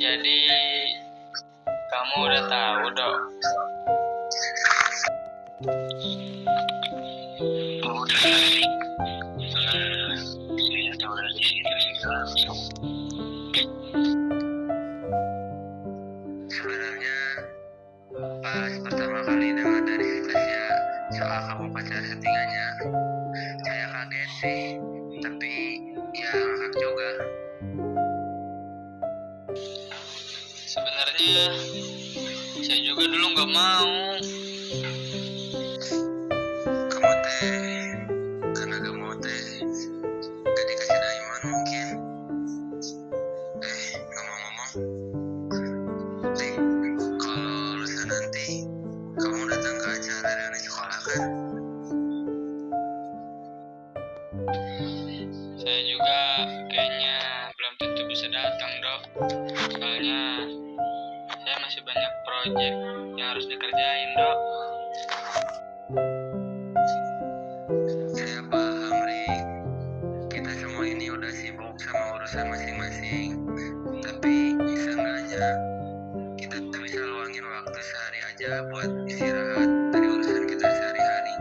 Jadi kamu udah tahu, Dok? Udah sih. Saya tahu dari situ juga langsung. Sebenarnya pas pertama kali dengar dari si Tasya soal kamu pacar settingannya, saya kaget sih, tapi ya ngakak juga. Sebenarnya saya juga dulu nggak mau. Kamu karena gak mau gak dikasih Daiman mungkin. Ngomong-ngomong, kalau lulusan nanti kamu datang ke acara reuni sekolah kan? Saya juga kayaknya belum tentu bisa datang, Dok. Soalnya saya masih banyak proyek yang harus dikerjain, Dok. Saya paham, Rik. Kita semua ini udah sibuk sama urusan masing-masing. Tapi seenggaknya kita bisa luangin waktu sehari aja buat istirahat dari urusan kita sehari-hari.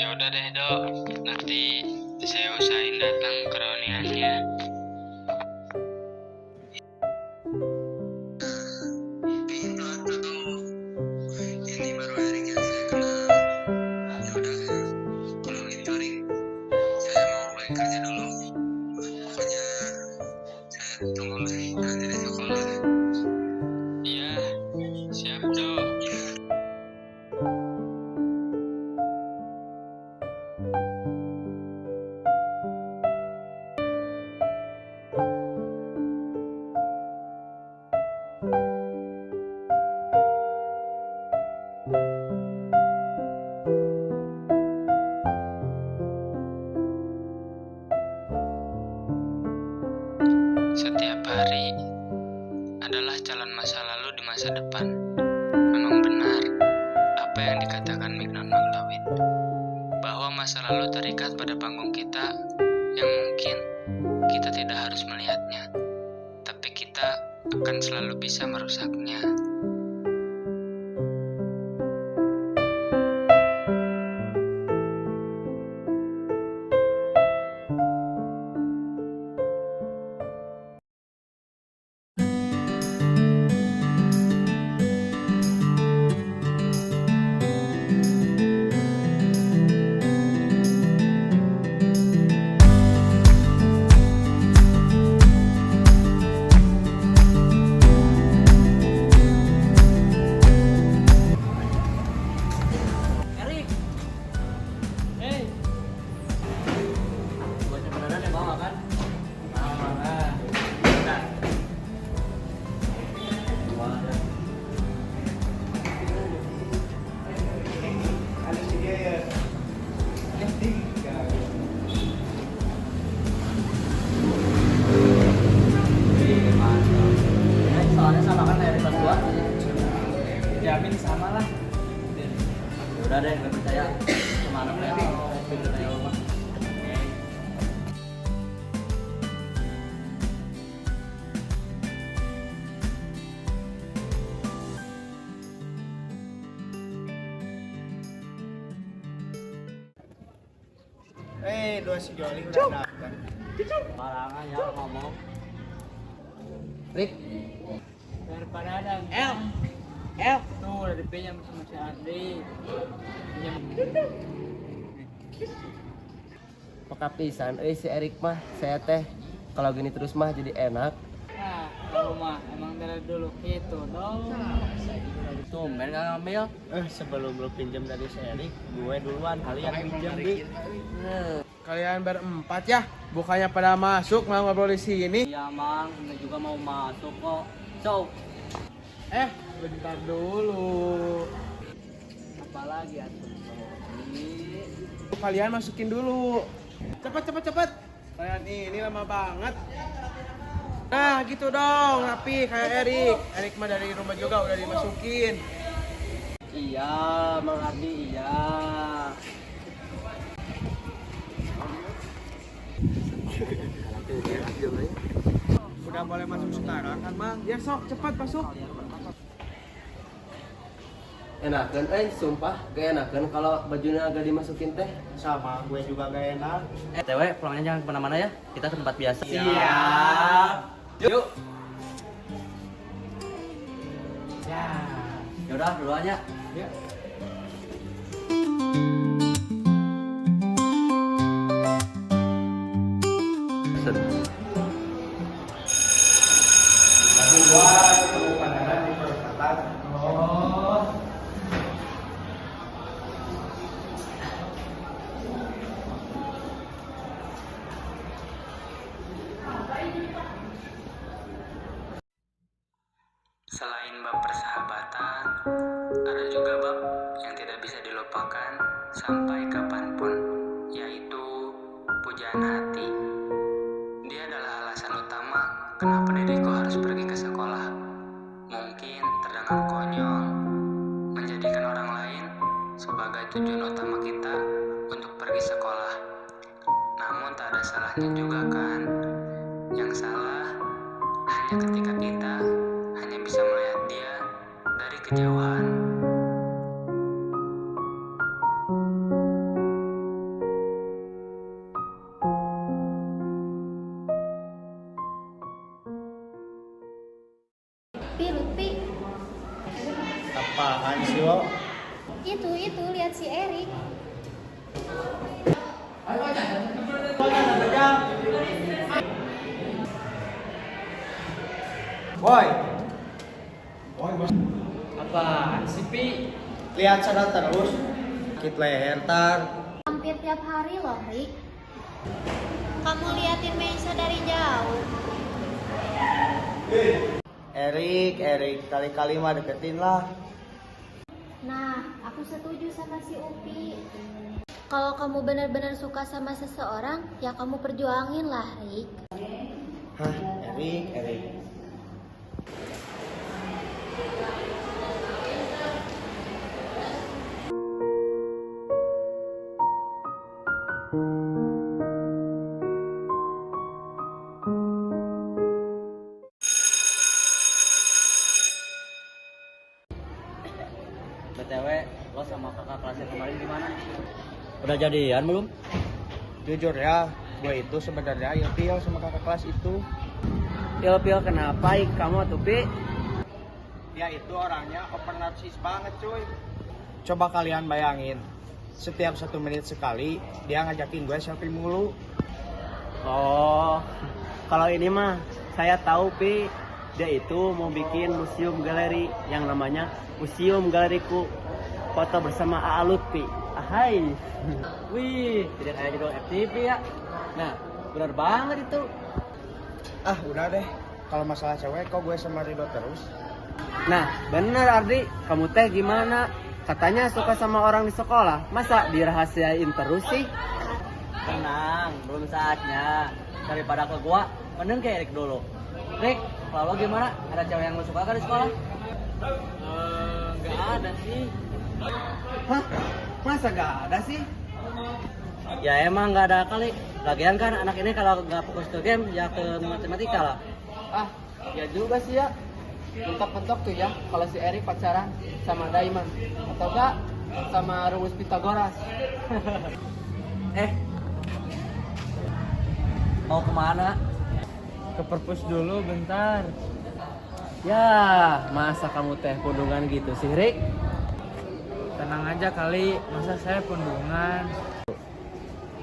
Ya udah deh, Dok. Nanti saya usahain datang ke reuniannya. Itu atau ini baru Erik yang saya kenal. Ya udah, kalau gitu Rik, saya mau balik kerja dulu. Pokoknya saya tunggu nanti di sekolah. Iya, siap, Dok. Setiap hari adalah calon masa lalu di masa depan. Memang benar apa yang dikatakan Mignon Maglawit, bahwa masa lalu terikat pada panggung kita yang mungkin kita tidak harus melihatnya, tapi kita akan selalu bisa merusaknya. Erik, buat beneran ya bawa kan? Bentar. Soalnya sama kan dari kelas 2. Jamin sama lah. Udah deh, gak percaya sama anaknya. Pinter aja rumah. Dua si Joli udah datang. Barangan ya ngomong. Rik, Daripada ada tuh udah dipinjam sama si Ardi. pekapisan si Erik mah saya teh kalau gini terus mah jadi enak. Nah, kalau mah emang dari dulu gitu dong. Tumben gak ngambil. Sebelum lu pinjam dari si Erik, gue duluan kalian pinjam di. Kalian berempat ya, bukannya pada masuk malah ngobrol di sini. Iya mang, ini juga mau masuk kok. So, Bentar dulu. apalagi atuh? Kalian masukin dulu. Cepet. Kalian ini lama banget. Nah, gitu dong, rapi kayak Erik. Erik mah dari rumah juga udah dimasukin. Iya, Mang Ardi, iya. Udah nggak boleh masuk sekarang kan mang? Ya sok cepat masuk. Enakan, sumpah gak enakan kalau bajunya agak dimasukin teh. Sama gue juga gak enak. TW pulangnya jangan kemana-mana ya, kita ke tempat biasa. Siap. Yuk. Ya udah duluan ya. Ya. Selain bab persahabatan, ada juga bab yang tidak bisa dilupakan sampai kapanpun, yaitu pujaan hati. Dia adalah alasan utama kenapa diriku harus pergi ke sekolah. Mungkin terdengar konyol, menjadikan orang lain sebagai tujuan utama kita untuk pergi sekolah. Namun tak ada salahnya juga kan? Yang salah hanya ketika kita hanya bisa melihat dia dari kejauhan. Lutfi, Apaan sih lo? itu lihat si Erik. Boy, Apaan sih Pi? lihat sana terus. Sakit leher tar. Hampir tiap hari loh, Rik. Kamu liatin Meisa dari jauh. Erik, kali-kali mah deketin lah. Nah, aku setuju sama si Upi. Kalau kamu benar-benar suka sama seseorang, ya kamu perjuangin lah, Rik. Hah, Erik. BTW, lo sama kakak kelas yang kemarin gimana? Udah jadian belum? Jujur ya, gue itu sebenarnya ilfil sama kakak kelas itu. Pil kenapa kamu tuh Pi? Dia itu orangnya open narsis banget cuy. Coba kalian bayangin, setiap 1 menit sekali dia ngajakin gue selfie mulu. Oh, kalau ini mah saya tahu Pi. Dia itu mau bikin museum galeri yang namanya Museum Galeriku. Foto bersama A.A. Lutfi. Ahai. Wih, tidak kayak judul FTV ya. Nah, benar banget itu. Ah udah deh, kalau masalah cewek kok gue sama Ridho terus. Nah, bener Ardi, kamu teh gimana? Katanya suka sama orang di sekolah, masa dirahasiain terus sih? Tenang, belum saatnya. Daripada ke gua, mending ke Erik dulu. Rik, kalau lo gimana? Ada cewek yang lo suka kan di sekolah? Nggak ada sih. Hah? Masa nggak ada sih? Ya emang nggak ada kali. Lagian kan anak ini kalau nggak fokus ke game, ya ke matematika lah. Ah, ya juga sih ya. Mentok-mentok tuh ya kalau si Erik pacaran sama Daiman atau enggak sama rumus Pitagoras. Mau kemana? Ke perpus dulu bentar. Ya, masa kamu teh pundungan gitu sih, Rik? Tenang aja kali, masa saya pundungan.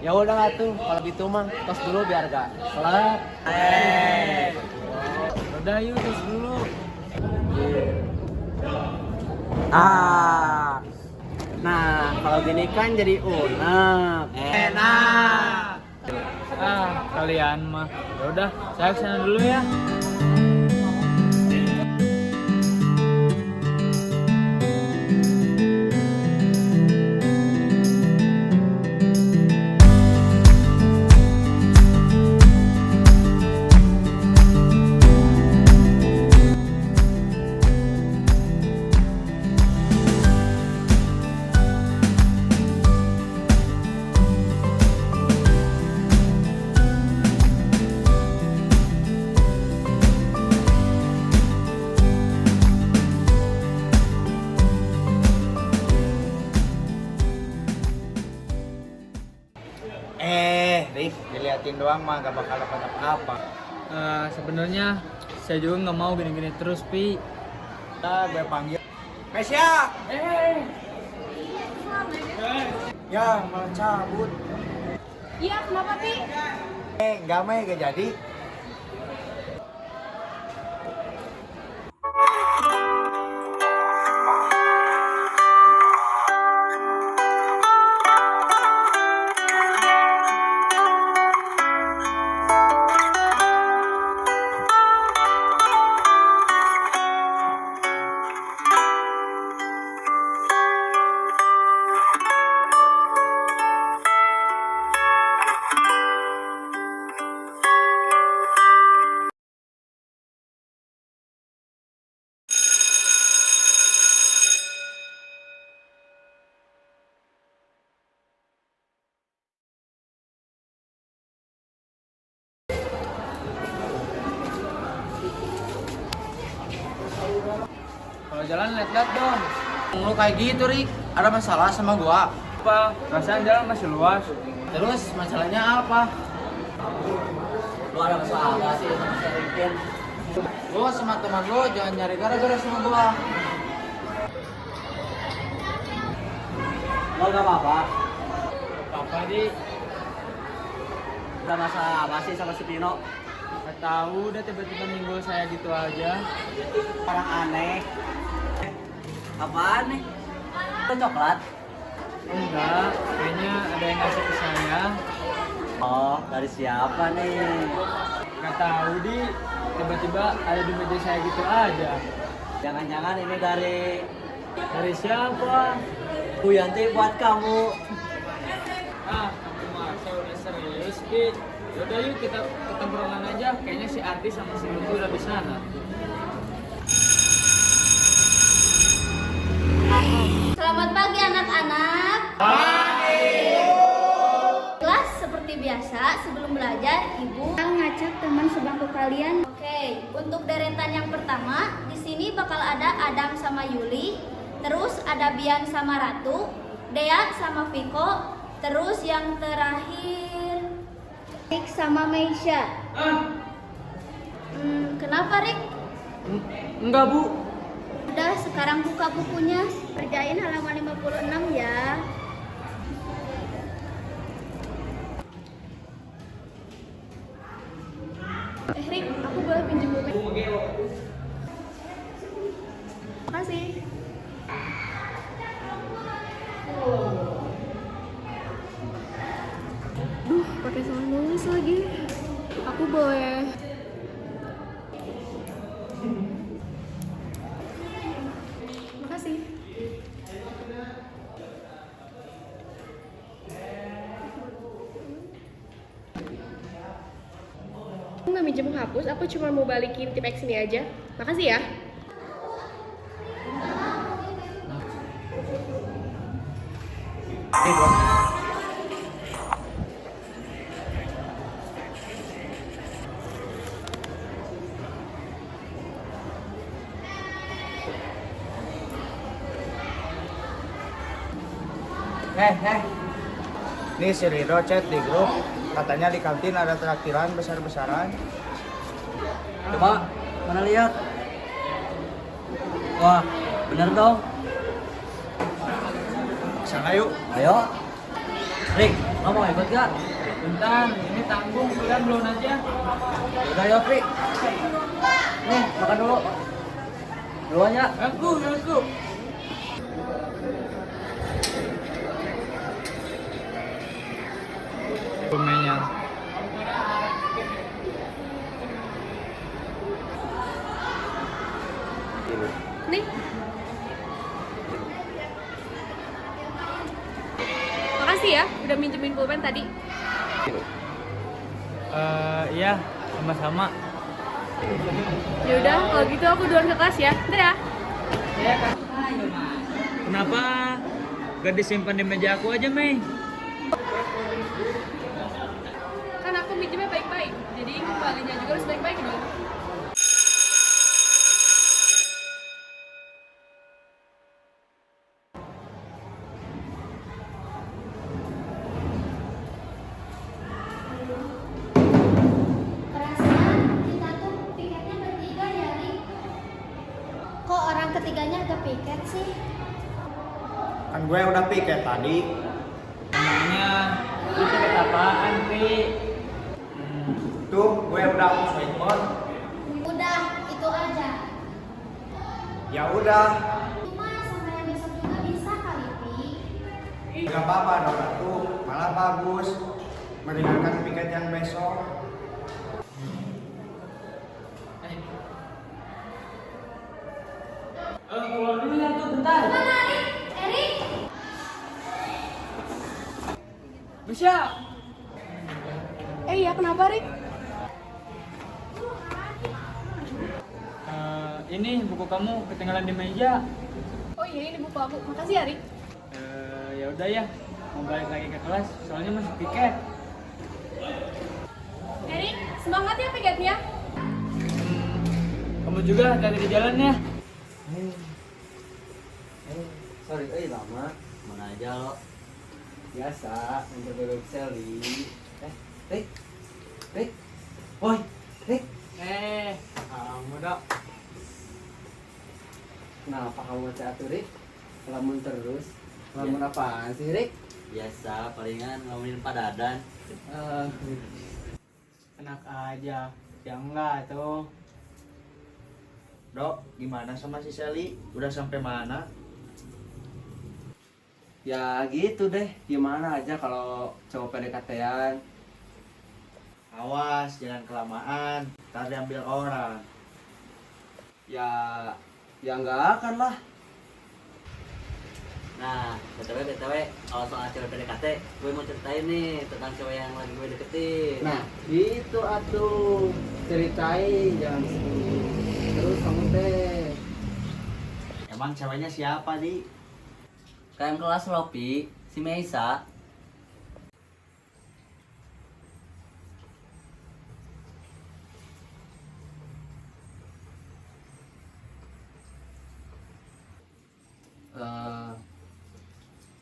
Ya udah atuh, kalau gitu mah tos dulu biar gak telat. Udah yuk, tes dulu. Nah, kalau gini kan jadi unek. Kalian mah. Ya udah, saya kesana dulu ya. ngeliatin doang mah gak bakal dapat apa-apa. Sebenarnya saya juga nggak mau gini-gini terus, Pi. Kita gue panggil. Mesya! Ya, malah cabut. Iya, kenapa, Pi? Enggak mah gak jadi. Kalau jalan lihat-lihat dong. Lu kayak gitu, Rik. Ada masalah sama gua. Apa? Perasaan jalan masih luas. Terus masalahnya apa? Lu ada masalah apa sih sama si Rikin? Lu sama teman lu jangan nyari gara-gara sama gua. Lu gak apa-apa? Apa, Di? Ada masalah apa sih sama si Pino? Nggak tahu, udah tiba-tiba ninggul saya gitu aja. Orang aneh. Apaan nih? Itu coklat? Enggak, kayaknya ada yang ngasih ke saya. Oh, dari siapa nih? Nggak tahu, Di. Tiba-tiba ada di meja saya gitu aja. Jangan-jangan ini dari Dari siapa? Bu Yanti buat kamu. Ah, kamu masa udah serius, Pi. Yaudah yuk kita ketemperolan aja. Kayaknya si Arti sama si Lutu udah di sana. Selamat pagi anak-anak. Kelas seperti biasa, sebelum belajar, Ibu akan ngajak teman sebangku kalian. Oke, untuk deretan yang pertama, di sini bakal ada Adam sama Yuli, terus ada Bian sama Ratu, Dea sama Viko, terus yang terakhir Rick sama Meisha. Kenapa, Rick? Enggak, Bu. Udah, sekarang buka bukunya. Kerjain halaman 56 ya. Rick, aku boleh pinjem buku? Makasih. Duh, pakai salah nulis lagi. Aku boleh. Makasih. Aku nggak minjem hapus, aku cuma mau balikin tip X ini aja. Makasih ya. Nih si Ridho chat di grup, katanya di kantin ada traktiran besar-besaran. Coba, mana lihat? Wah, bener dong. Sana yuk. Ayo. Rick, lo mau ikut gak? Bentar, ini tanggung. Udah belum aja. Udah yuk, Rick. Nih, makan dulu. Duluan ya. Aku. Pemainnya. Nih. Makasih ya, udah minjemin pulpen tadi. Iya, sama-sama. Yaudah, kalau gitu aku duluan ke kelas ya. Dadah. Kenapa gak disimpan di meja aku aja, Mei? Kan aku minjemnya baik-baik, jadi kembalinya juga harus baik-baik dong. piket sih? Kan gue udah piket tadi. Namanya lu piket apaan, Pi? Tuh, gue udah hapus whiteboard. Udah, itu aja. Ya udah, Cuma sampai yang besok juga bisa kali, Pi. nggak apa-apa dong tuh, malah bagus. Meringankan piket yang besok. Keluar dulu ya tuh, bentar. Mana Erik? Erik? Bisa. Iya, kenapa, Rik? Ini buku kamu ketinggalan di meja. Oh iya, ini buku aku. Makasih ya, Rik. Ya udah ya, mau balik lagi ke kelas, soalnya masih piket. Erik, semangat ya piketnya. Kamu juga hati-hati di jalan ya. Sorry, lama. Mana aja lo? Biasa, untuk bebek Sally. Rik. Woi, Rik. Kamu dok. Kenapa kamu catur, Rik? Lamun terus. Lamun apaan sih, Rik? Biasa, palingan ngomongin Pak Dadan. Enak aja, ya enggak tuh. Dok, gimana sama si Sally? Udah sampai mana? Ya gitu deh, gimana aja kalau cowok PDKT-an. Awas, jangan kelamaan. Ntar diambil orang. Ya nggak akan lah. Nah, BTW, kalau soal cewek PDKT, gue mau ceritain nih tentang cewek yang lagi gue deketin. Nah, gitu atuh. Ceritain, jangan sedih. Terus kamu teh. Emang ceweknya siapa, Di? KM kelas Lopi, si Meisa.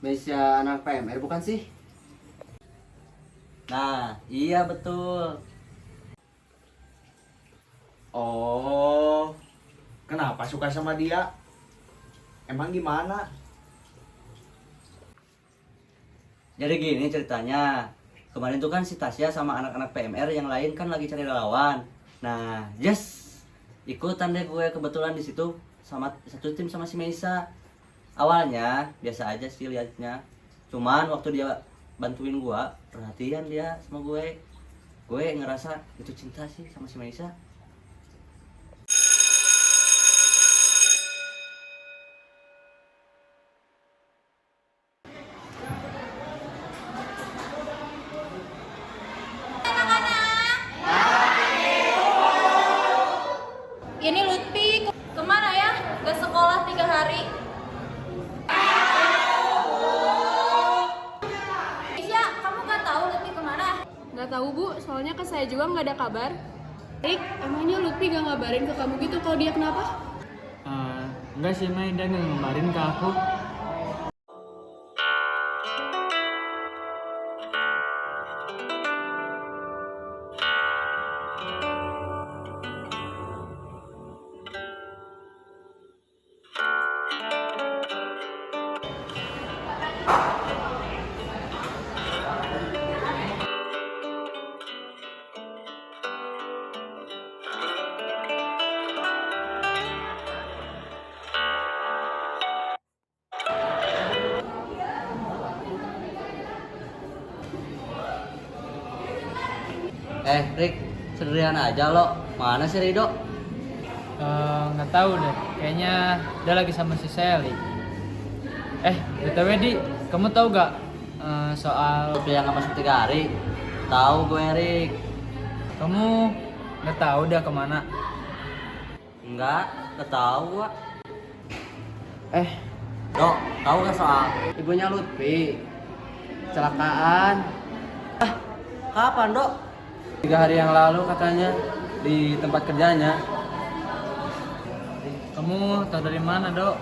Mesia anak PMR bukan sih? Nah, iya betul. Oh, kenapa suka sama dia? Emang gimana? Jadi gini ceritanya. Kemarin tuh kan si Tasya sama anak-anak PMR yang lain kan lagi cari relawan. Nah, ikutan deh gue kebetulan di situ sama satu tim sama si Meisa. Awalnya biasa aja sih liatnya. Cuman waktu dia bantuin gua, perhatian dia sama gue. Gue ngerasa itu cinta sih sama si Meisa. Ini Lutfi, kemana ya? Gak sekolah 3 hari. Isya, kamu gak tahu Lutfi kemana? Nggak tahu, Bu. Soalnya ke saya juga nggak ada kabar. Rik, emangnya Lutfi gak ngabarin ke kamu gitu kalau dia kenapa? Enggak sih, Mai, dia nggak ngabarin ke aku. Rik, sederhana aja lo. Mana sih Rido? Nggak tahu deh, kayaknya dia lagi sama si Sally. BTW Di, kamu tahu gak soal Dia nggak masuk 3 hari. Tahu gue Rik. kamu nggak tahu dia kemana? Enggak tahu, Wak. Dok, Tahu gak soal? ibunya Lutfi kecelakaan. Kapan, Dok? 3 hari yang lalu katanya di tempat kerjanya. Kamu tahu dari mana, Dok?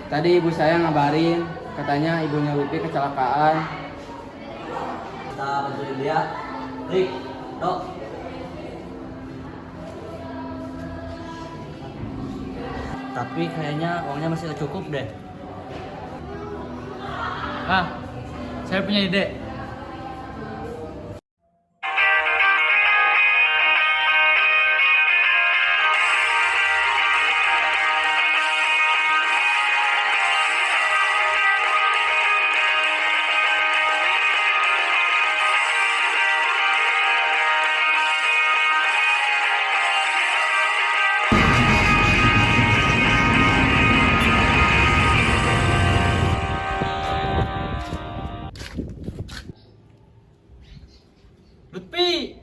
Tadi ibu saya ngabarin, katanya ibunya Lutfi kecelakaan. Kita bantuin dia. Rik, Dok. Tapi kayaknya uangnya masih gak cukup deh. Ah, saya punya ide. Lutfi!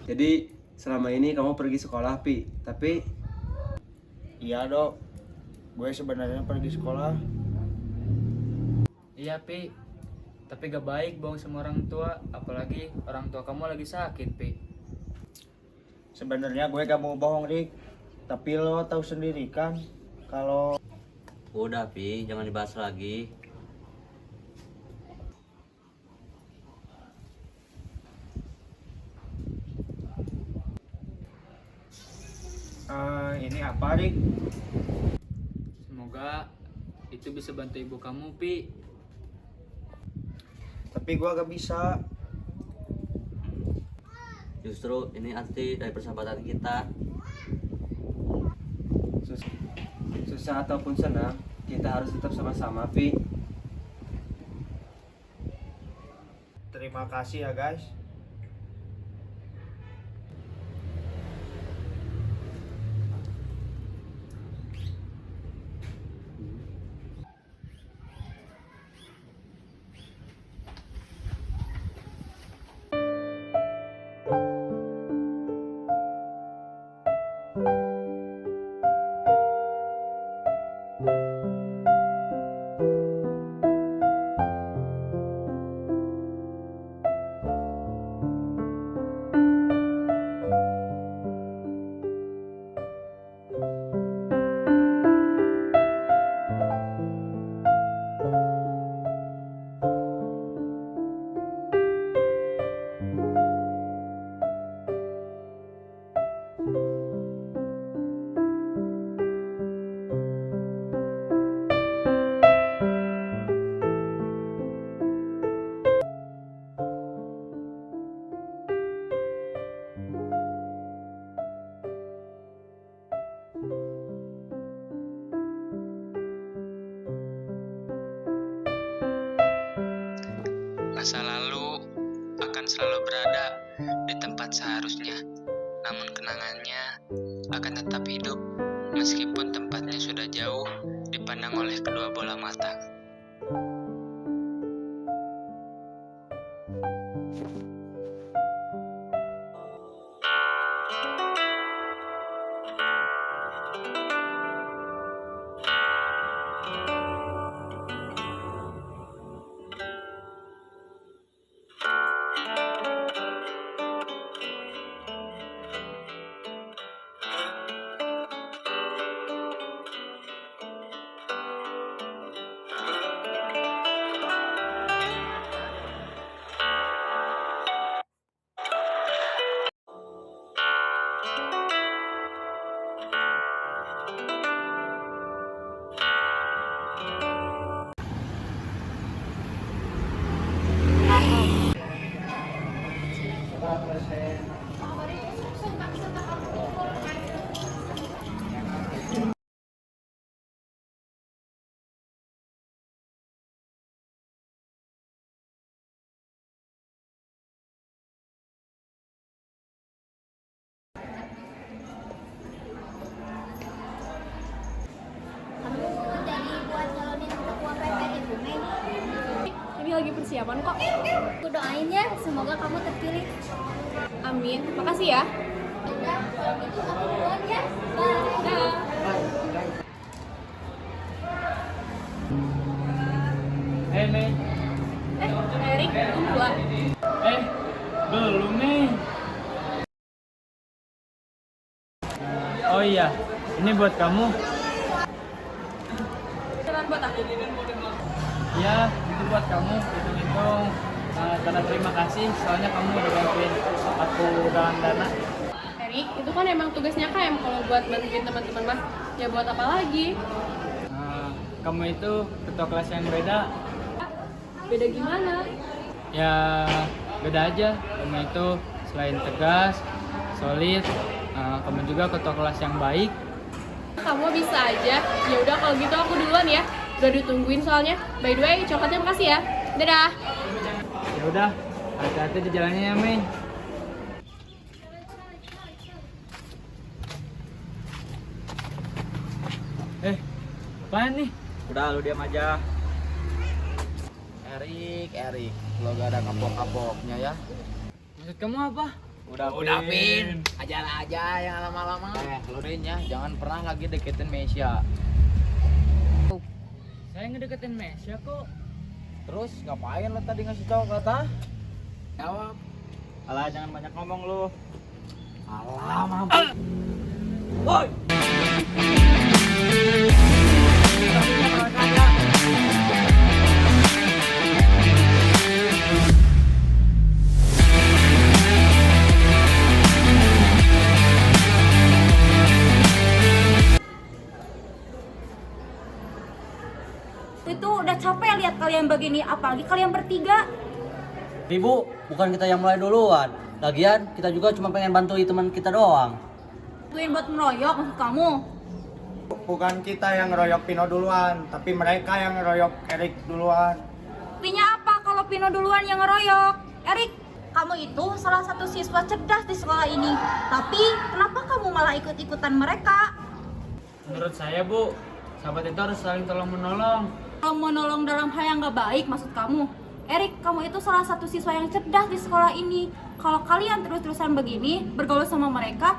Jadi selama ini kamu pergi sekolah, Pi. Tapi Iya dok, gue sebenarnya pergi sekolah. Iya, Pi. Tapi gak baik bohong sama orang tua, apalagi orang tua kamu lagi sakit, Pi. Sebenarnya gue gak mau bohong Rik, tapi lo tahu sendiri kan kalau Udah Pi, jangan dibahas lagi. ini apa Rik? Semoga itu bisa bantu ibu kamu, Pi. Tapi gue gak bisa. Justru ini arti dari persahabatan kita. susah ataupun senang, kita harus tetap sama-sama, Pi. Terima kasih ya guys. Masa lalu akan selalu berada di tempat seharusnya, namun kenangannya akan tetap hidup meskipun tempatnya sudah jauh dipandang oleh kedua bola mata. Kamu jadi buat nyalonin ketua PPR itu, Mei. Ini lagi persiapan kok. Aku doain ya, semoga kamu terpilih. Amin. Makasih ya. Udah, kalau gitu aku duluan ya. Bye. Dah. Hei, Mei. Erik, tunggu lah. Belum, Mei. Oh iya, ini buat kamu. Jalan buat aku. Ya, itu buat kamu. Hitung-hitung Tanda terima kasih soalnya kamu udah bantuin aku galang dana. Erik, itu kan emang tugasnya KM kalau buat bantuin teman-teman mah. Ya buat apa lagi? Kamu itu ketua kelas yang beda. Beda gimana? Ya beda aja. Kamu itu selain tegas, solid, kamu juga ketua kelas yang baik. Kamu bisa aja. Ya udah kalau gitu aku duluan ya. Udah ditungguin soalnya. By the way, coklatnya makasih ya. Dadah. Ya udah, hati-hati di jalannya ya, Mei. Apaan nih? Udah lu diam aja. Erik, lo gak ada kapok-kapoknya ya. Maksud kamu apa? Udah Pin, ajar aja yang lama-lama. Lu Rin ya, jangan pernah lagi deketin Mesia. Saya ngedeketin Mesya kok. Terus ngapain lo tadi ngasih tahu kata? Jawab. Alah, jangan banyak ngomong lu. Alah, mampus. Woi. Itu udah capek lihat kalian begini, apalagi kalian bertiga. Ibu, bukan kita yang mulai duluan. Lagian kita juga cuma pengen bantuin teman kita doang. Tuin buat ngeroyok maksud kamu? Bukan kita yang ngeroyok Pino duluan, tapi mereka yang ngeroyok Erik duluan. Buktinya apa kalau Pino duluan yang ngeroyok? Erik, kamu itu salah satu siswa cerdas di sekolah ini. Tapi kenapa kamu malah ikut-ikutan mereka? Menurut saya, Bu, sahabat itu harus saling tolong-menolong. Kalau mau nolong dalam hal yang gak baik maksud kamu? Erik, kamu itu salah satu siswa yang cerdas di sekolah ini. Kalau kalian terus-terusan begini, bergaul sama mereka,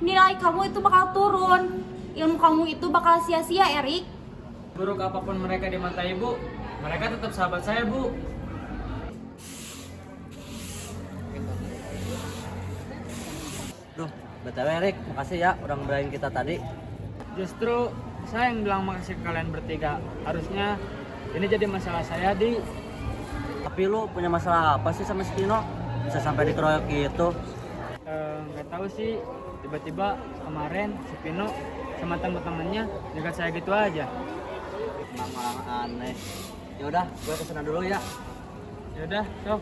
nilai kamu itu bakal turun. Ilmu kamu itu bakal sia-sia, Erik. Buruk apapun mereka di mata Ibu, mereka tetap sahabat saya, Bu. Duh, BTW Erik, makasih ya udah ngebelain kita tadi. Justru saya yang bilang makasih ke kalian bertiga. Harusnya ini jadi masalah saya, Di. Tapi lu punya masalah apa sih sama si Pino? Bisa sampai dikeroyok gitu? Nggak tahu sih, tiba-tiba kemarin si Pino sama teman-temannya dekat saya gitu aja. Emang aneh. Ya udah, gue kesana dulu ya. Ya udah, sok.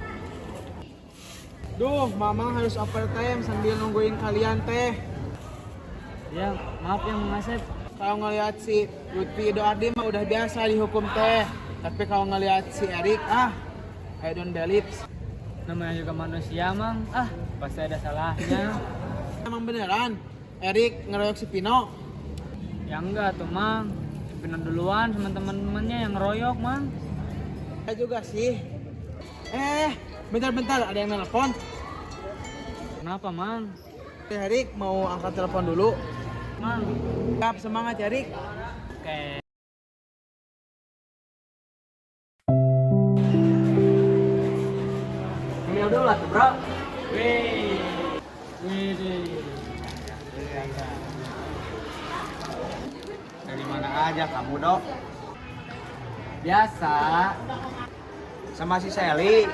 Duh, mama harus overtime sambil nungguin kalian teh. Ya, maaf ya Mang Asep. Kalau ngelihat si Lutfi Doardi mah udah biasa dihukum teh. Tapi kalau ngelihat si Erik, I don't believe. Namanya juga manusia, Mang. Pasti ada salahnya. Emang beneran Erik ngeroyok si Pino? Ya enggak tuh, Mang. Si Pino duluan sama teman-temannya yang ngeroyok, Mang. Saya juga sih. Bentar-bentar, ada yang nelpon. Kenapa, Mang? Erik mau angkat telepon dulu. Mang. Siap, semangat Erik. Oke. Ini dulu lah tuh, bro. Wih. Dari mana aja kamu, Dok? Biasa. Sama si Sally.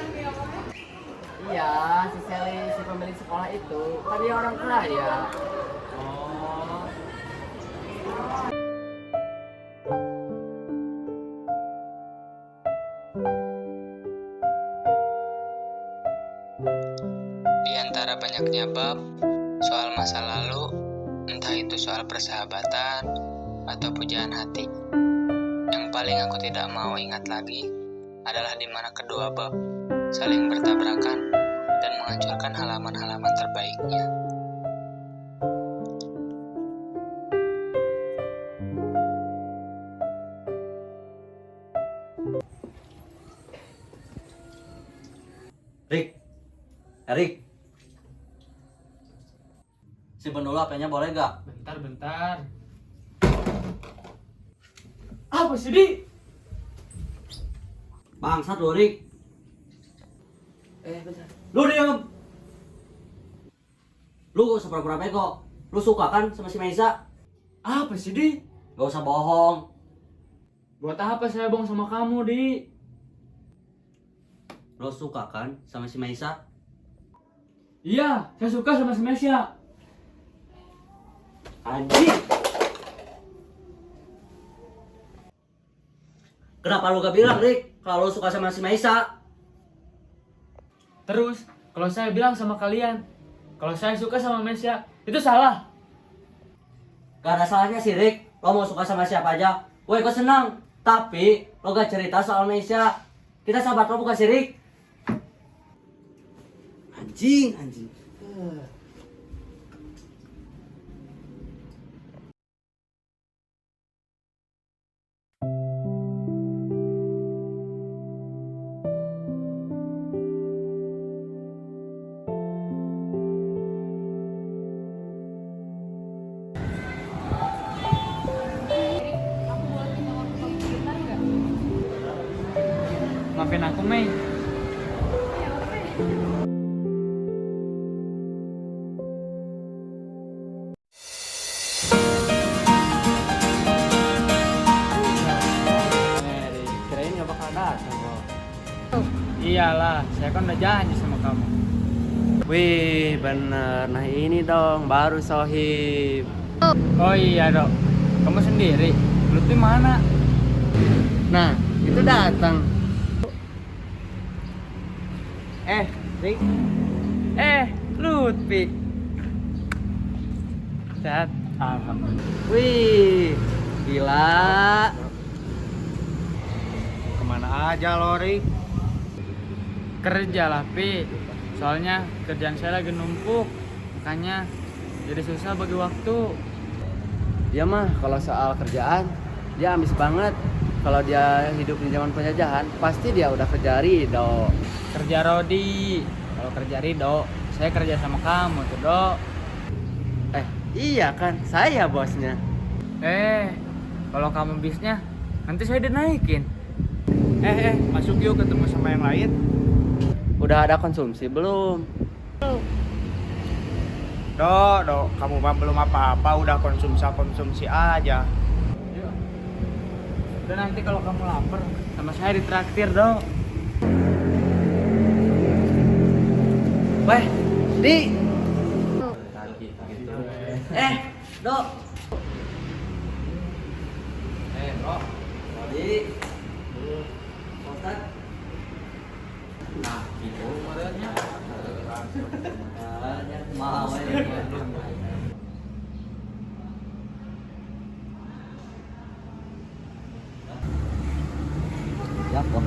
Iya, si Sally, si pemilik sekolah itu kan dia orang kaya. Oh. Di antara banyaknya bab soal masa lalu, entah itu soal persahabatan atau pujaan hati, yang paling aku tidak mau ingat lagi adalah di mana kedua bab saling bertabrakan dan menghancurkan halaman-halaman terbaiknya. Erik, simpen dulu HP-nya boleh gak? Bentar. Apa sih, Di? Bangsat lu, Rik. Bentar. Lu diam. Lu gak usah pura-pura bego. Lu suka kan sama si Meisa? Apa sih, Di? Gak usah bohong. Buat apa saya bohong sama kamu, Di? lo suka kan sama si Maisa? Iya, saya suka sama si Mesya. Anjing! Kenapa lo gak bilang, Rik, kalau lo suka sama si Maisa? Terus, kalau saya bilang sama kalian, kalau saya suka sama Mesya, itu salah. Gak ada salahnya sih, Rik. Lo mau suka sama siapa aja, gue ikut senang. Tapi, lo gak cerita soal Maisa. Kita sahabat lo bukan si Rik. Anjing. Aku boleh minta waktu kamu sebentar nggak? Maafin aku, Mei. Kirain nggak bakal datang kok. Iyalah, saya kan udah janji sama kamu. Wih, bener. Nah ini dong, baru Sohib. Oh iya, Dok. Kamu sendiri. Lutfi mana? Nah, itu datang. Rik. Lutfi. Sehat? Alhamdulillah. Wih, gila. Kemana aja lo, Rik? Kerja lah, Pi. Soalnya kerjaan saya lagi numpuk. Makanya jadi susah bagi waktu. Dia mah kalau soal kerjaan, dia ambis banget. Kalau dia hidup di zaman penjajahan, pasti dia udah kerja ridho. Kerja Rodi. Kalau kerja Ridho, saya kerja sama kamu tuh, Dok. Iya kan, saya bosnya. Kalau kamu bisnya, nanti saya dinaikin. Masuk yuk ketemu sama yang lain. Udah ada konsumsi belum? Dok, kamu mah belum apa-apa, udah konsumsi aja. Dan nanti kalau kamu lapar, sama saya ditraktir, Dok. Weh, Di. Dok. Bro. Rodi. Ustaz. Nah, gitu modelnya. Mau ya. Siap kok.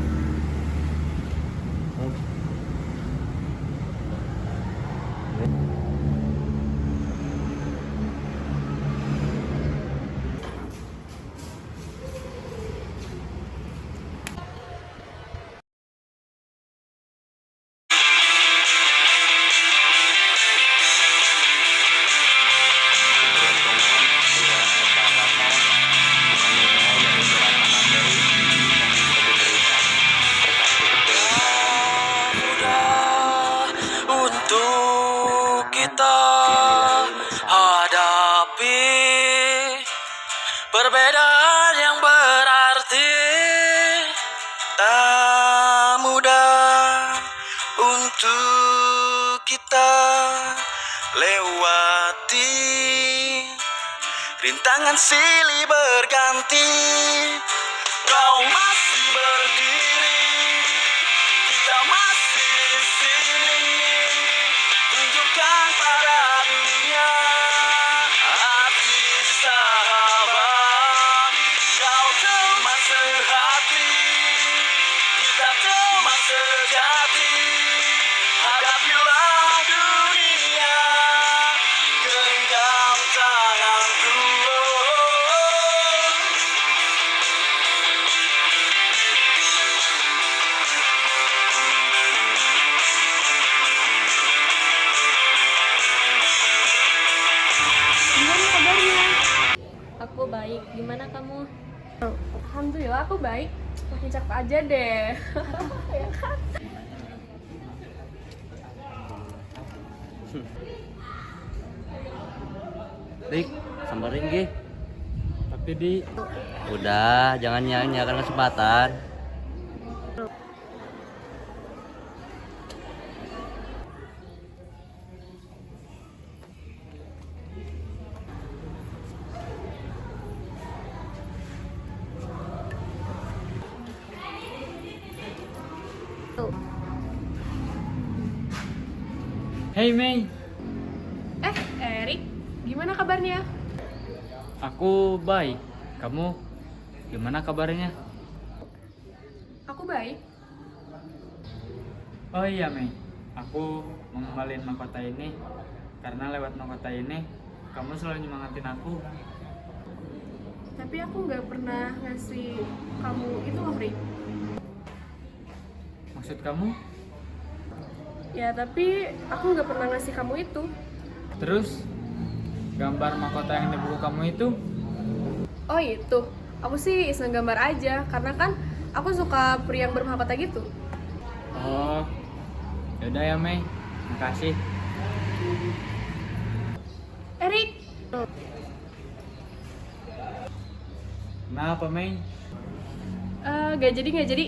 Untuk kita hadapi perbedaan yang berarti, tak mudah untuk kita lewati rintangan silih berganti. Kau masih berdiri, kita masih di sini. Tunjukkan pada dunia arti sahabat. Kau teman sehati, kita teman sejati. Hadapilah dunia, genggam tanganku. Gimana kabarnya? Aku baik. Gimana kamu? Alhamdulillah aku baik. Makin cakep aja deh. Ya kan? Rik, samperin Gi. Tapi Di, Udah, jangan nyanyiakan kesempatan. Hey Mei, Erik, gimana kabarnya? aku baik. Kamu gimana kabarnya? Aku baik. Oh iya Mei, aku mau ngembalin mahkota ini karena lewat mahkota ini kamu selalu nyemangatin aku. Tapi aku nggak pernah ngasih kamu itu loh, Rik. Maksud kamu? Ya, tapi aku nggak pernah ngasih kamu itu. Terus gambar mahkota yang di buku kamu itu? Oh itu, aku sih iseng gambar aja, karena kan aku suka pria yang bermahkota gitu. Oh, yaudah ya Mei, makasih. Erik, Kenapa Mei? nggak jadi.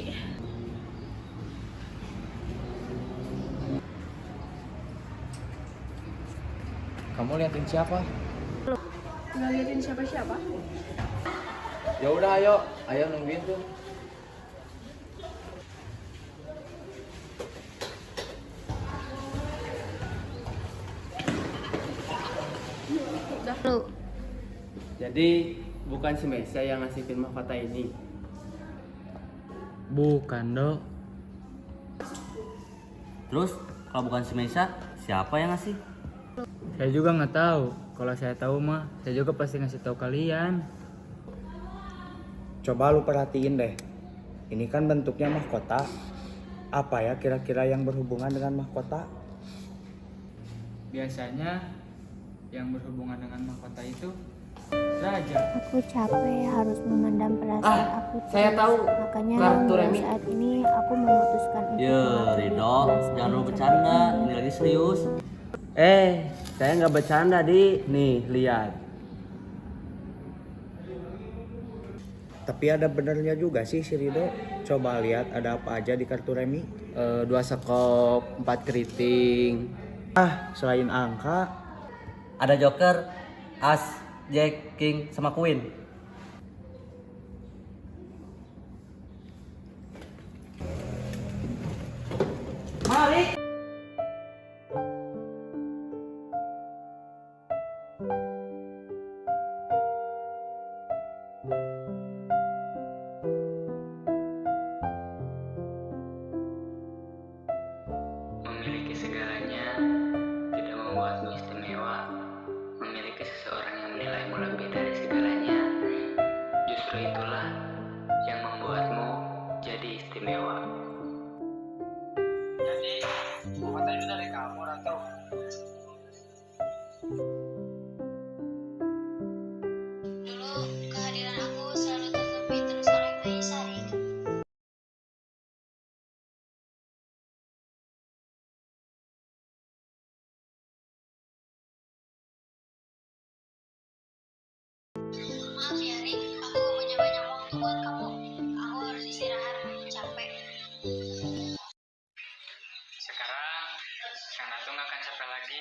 Kamu liatin siapa? Nggak liatin siapa-siapa. Ya udah ayo nungguin tuh. Jadi bukan si Mesya yang ngasih mahkota ini. Bukan dok. Terus kalau bukan si Meisa, siapa yang ngasih? Saya juga nggak tahu. Kalau saya tahu mah, saya juga pasti ngasih tahu kalian. Coba lu perhatiin deh. Ini kan bentuknya mahkota. Apa ya kira-kira yang berhubungan dengan mahkota? Biasanya yang berhubungan dengan mahkota itu raja. Aku capek harus memendam perasaan aku terus. Saya tahu. Makanya Kartu mulai Remi. saat ini aku memutuskan untuk Ya Ridho, jangan lu bercanda, ini lagi serius. Saya nggak bercanda di. Nih lihat. Tapi ada benernya juga sih si Rido. Coba lihat ada apa aja di kartu remi. 2 sekop, 4 keriting. Selain angka, Ada Joker, As, Jack, King, sama Queen. Memiliki segalanya tidak membuatmu istimewa. Memiliki seseorang yang menilaimu lebih dari segalanya, justru itulah yang membuatmu jadi istimewa. Jadi, mahkota itu dari kamu, Ratu. Dulu kehadiran aku selalu tertutupi terus oleh Maisa, Rik. Maaf ya Rik, aku punya banyak waktu buat kamu. Aku harus istirahat, capek. Sekarang, Sang Ratu nggak akan capek lagi.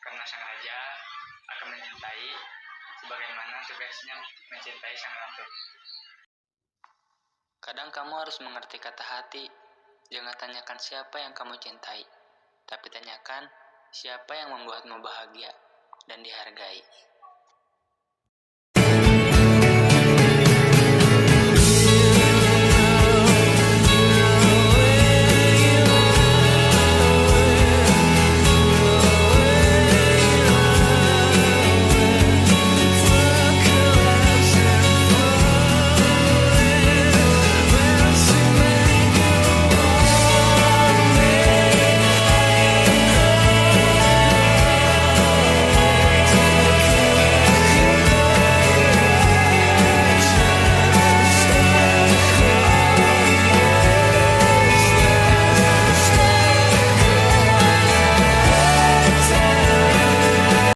Karena Sang Raja akan mencintai sebagaimana tugasnya mencintai Sang Ratu. Kadang kamu harus mengerti kata hati. Jangan tanyakan siapa yang kamu cintai, tapi tanyakan siapa yang membuatmu bahagia dan dihargai.